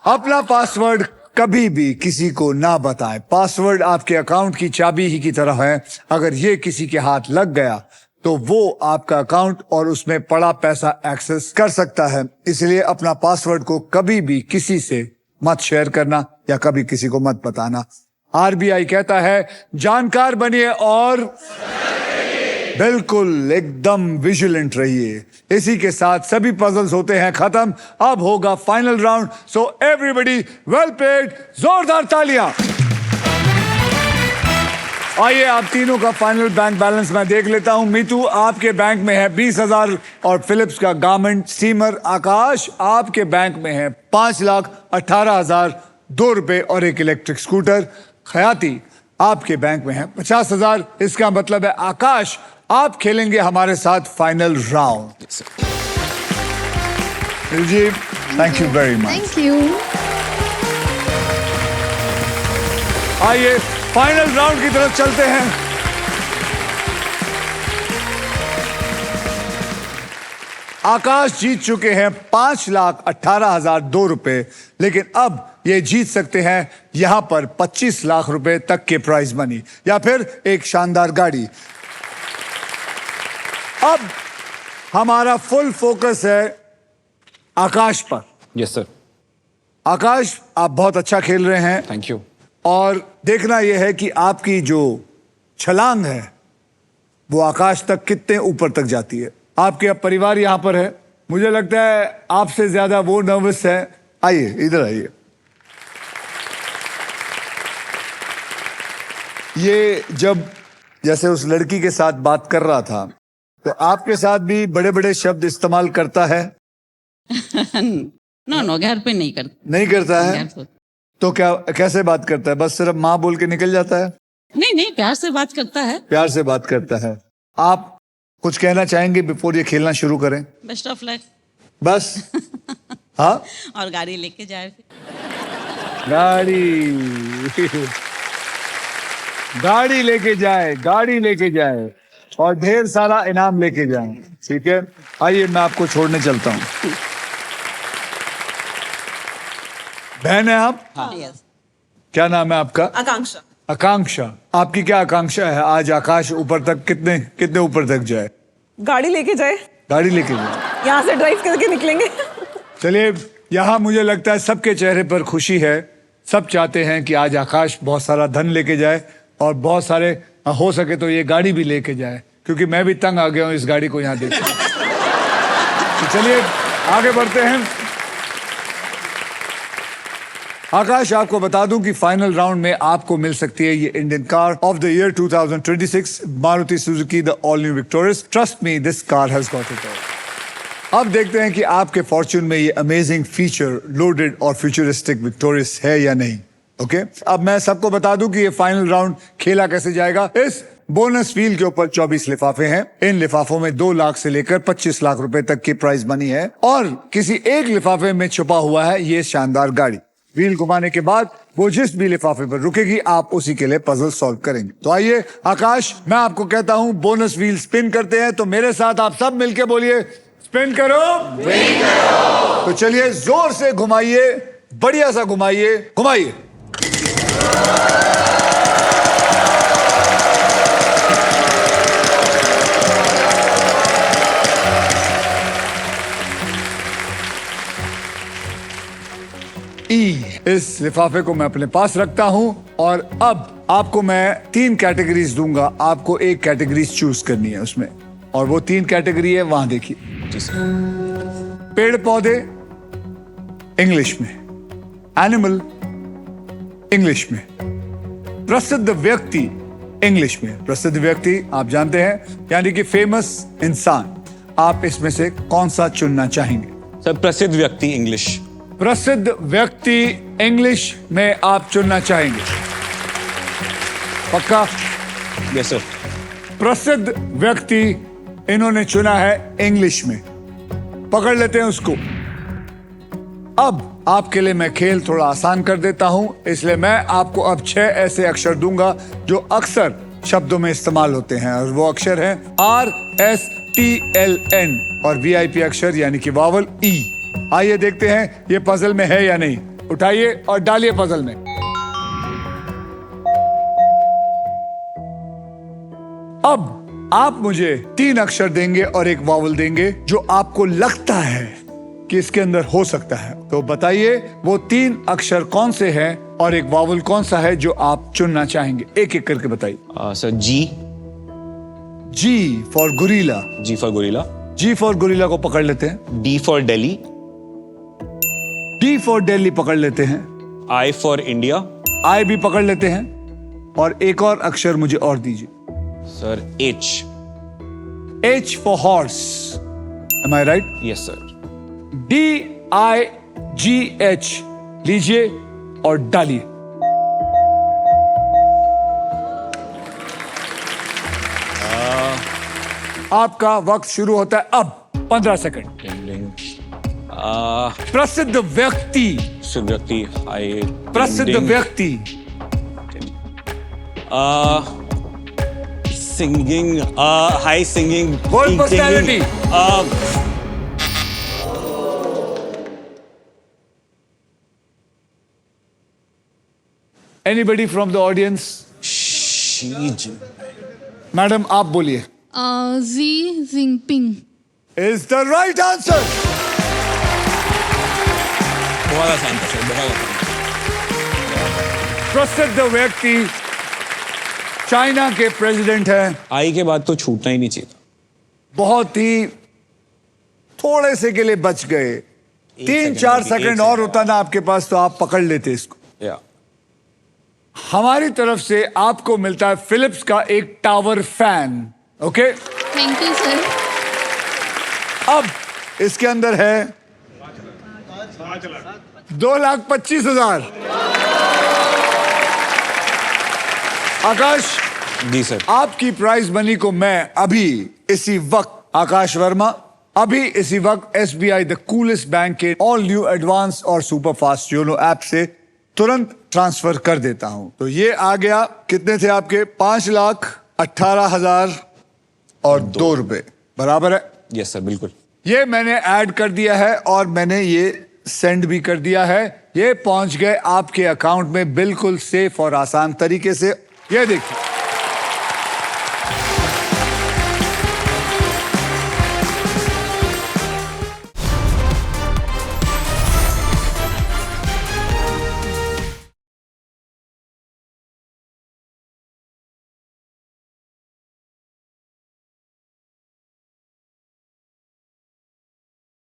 अपना पासवर्ड कभी भी किसी को ना बताएं। पासवर्ड आपके अकाउंट की चाबी ही की तरह है। अगर ये किसी के हाथ लग गया तो वो आपका अकाउंट और उसमें पड़ा पैसा एक्सेस कर सकता है। इसलिए अपना पासवर्ड को कभी भी किसी से मत शेयर करना या कभी किसी को मत बताना। आरबीआई कहता है जानकार बनिए और बिल्कुल एकदम विजिलेंट रहिए। इसी के साथ सभी पजल्स होते हैं खत्म। अब होगा final round. So everybody well played, जोरदार तालियां। आइए आप तीनों का फाइनल बैंक बैलेंस मैं देख लेता हूं। मीतू आपके बैंक में है 20,000 और फिलिप्स का गारमेंट स्टीमर। आकाश आपके बैंक में है 5,18,000 ₹2 और एक इलेक्ट्रिक स्कूटर। खयाती आपके बैंक में है 50,000। इसका मतलब है आकाश आप खेलेंगे हमारे साथ फाइनल राउंड। जी thank you very much. Thank you. आइए फाइनल राउंड की तरफ चलते हैं। आकाश जीत चुके हैं 5,18,002 रुपए, लेकिन अब ये जीत सकते हैं यहां पर 25 लाख रुपए तक के प्राइज मनी या फिर एक शानदार गाड़ी। अब हमारा फुल फोकस है आकाश पर। Yes sir. आकाश आप बहुत अच्छा खेल रहे हैं थैंक यू। और देखना यह है कि आपकी जो छलांग है वो आकाश तक कितने ऊपर तक जाती है। आपके अब परिवार यहां पर है। मुझे लगता है आपसे ज्यादा वो नर्वस है। आइए इधर आइए। ये जब जैसे उस लड़की के साथ बात कर रहा था तो आपके साथ भी बड़े बड़े शब्द इस्तेमाल करता है? नो घर पे नहीं करता। नहीं करता है? घर पे- तो क्या कैसे बात करता है? बस सिर्फ माँ बोल के निकल जाता है? नहीं प्यार से बात करता है। प्यार से बात करता है। आप कुछ कहना चाहेंगे बिफोर ये खेलना शुरू करें? Best of luck. बस हाँ और गाड़ी लेके जाए फिर। गाड़ी लेके जाए, गाड़ी लेके जाए और ढेर सारा इनाम लेके जाए। ठीक है आइए मैं आपको छोड़ने चलता हूँ। बहन है आप? यस। क्या नाम है आपका? आकांक्षा। आकांक्षा। आपकी क्या आकांक्षा है आज आकाश ऊपर तक कितने कितने ऊपर तक जाए? गाड़ी लेके जाए, गाड़ी लेके जाए। यहाँ से ड्राइव करके निकलेंगे। चलिए यहाँ मुझे लगता है सबके चेहरे पर खुशी है। सब चाहते हैं कि आज आकाश बहुत सारा धन लेके जाए और बहुत सारे हो सके तो ये गाड़ी भी लेके जाए, क्योंकि मैं भी तंग आ गया हूँ इस गाड़ी को यहाँ देख। तो चलिए आगे बढ़ते हैं। आकाश, आपको बता दूं कि फाइनल राउंड में आपको मिल सकती है ये Indian car of the year 2026 Maruti Suzuki the all new victorious. Trust me, this car has got it all. अब देखते हैं कि आपके फॉर्च्यून में ये अमेजिंग फीचर लोडेड और फ्यूचरिस्टिक विक्टोरियस है या नहीं। ओके, अब मैं सबको बता दूं कि ये फाइनल राउंड खेला कैसे जाएगा। इस बोनस व्हील के ऊपर 24 लिफाफे हैं। इन लिफाफों में 2 लाख से लेकर 25 लाख रुपए तक की प्राइस मनी है और किसी एक लिफाफे में छुपा हुआ है ये शानदार गाड़ी। व्हील घुमाने के बाद वो जिस भी लिफाफे पर रुकेगी, आप उसी के लिए पजल सॉल्व करेंगे। तो आइए आकाश, मैं आपको कहता हूं बोनस व्हील स्पिन करते हैं, तो मेरे साथ आप सब मिलके बोलिए स्पिन करो। तो चलिए जोर से घुमाइए, बढ़िया सा घुमाइए, घुमाइए। इस लिफाफे को मैं अपने पास रखता हूं और अब आपको मैं 3 कैटेगरीज दूंगा। आपको एक कैटेगरीज चूज करनी है उसमें, और वो 3 कैटेगरी है, वहां देखिए। पेड़ पौधे इंग्लिश में, एनिमल इंग्लिश में, प्रसिद्ध व्यक्ति इंग्लिश में। प्रसिद्ध व्यक्ति आप जानते हैं, यानी कि फेमस इंसान। आप इसमें से कौन सा चुनना चाहेंगे? सर प्रसिद्ध व्यक्ति इंग्लिश। प्रसिद्ध व्यक्ति इंग्लिश में आप चुनना चाहेंगे? पक्का? Yes sir. प्रसिद्ध व्यक्ति इन्होंने चुना है इंग्लिश में। पकड़ लेते हैं उसको। अब आपके लिए मैं खेल थोड़ा आसान कर देता हूं, इसलिए मैं आपको अब 6 ऐसे अक्षर दूंगा जो अक्सर शब्दों में इस्तेमाल होते हैं, और वो अक्षर हैं RSTLN और VIP अक्षर यानी कि वावल E। आइए देखते हैं ये पजल में है या नहीं। उठाइए और डालिए पजल में। अब आप मुझे 3 अक्षर देंगे और एक वावल देंगे जो आपको लगता है कि इसके अंदर हो सकता है। तो बताइए वो 3 अक्षर कौन से हैं और एक वावल कौन सा है जो आप चुनना चाहेंगे। एक एक करके बताइए। सर जी। G for guerrilla. G for gorilla. G for guerrilla को पकड़ लेते हैं। D for Delhi. D for Delhi पकड़ लेते हैं। I for India. I भी पकड़ लेते हैं। और एक और अक्षर मुझे और दीजिए। Sir H। H for horse. Am I right? Yes sir. DIGH लीजिए और डालिए। आपका वक्त शुरू होता है अब। 15 सेकंड। प्रसिद्ध व्यक्ति। व्यक्ति। प्रसिद्ध व्यक्ति। Singing. High singing. World personality. Anybody from the audience? Madam आप बोलिए। Xi Jinping. Is the right answer. बहुत आसान था सर, बहुत आसान। प्रसिद्ध व्यक्ति चाइना के प्रेसिडेंट हैं। आई के बाद तो छूटना ही नहीं चाहिए। बहुत ही थोड़े से के लिए बच गए। 3-4 सेकंड और होता ना आपके पास तो आप पकड़ लेते इसको। या हमारी तरफ से आपको मिलता है फिलिप्स का एक tower fan. Okay, thank you sir. अब इसके अंदर है 2,25,000। आकाश जी सर। आपकी प्राइज मनी को मैं अभी इसी वक्त, आकाश वर्मा, अभी इसी वक्त SBI द कूलेस्ट बैंक के ऑल न्यू एडवांस और सुपर फास्ट योनो ऐप से तुरंत ट्रांसफर कर देता हूं। तो ये आ गया। कितने थे आपके? 5,18,000 और 2 रुपए बराबर है। यस सर, बिल्कुल। ये मैंने ऐड कर दिया है और मैंने ये सेंड भी कर दिया है। ये पहुंच गए आपके अकाउंट में बिल्कुल सेफ और आसान तरीके से। ये देखिए,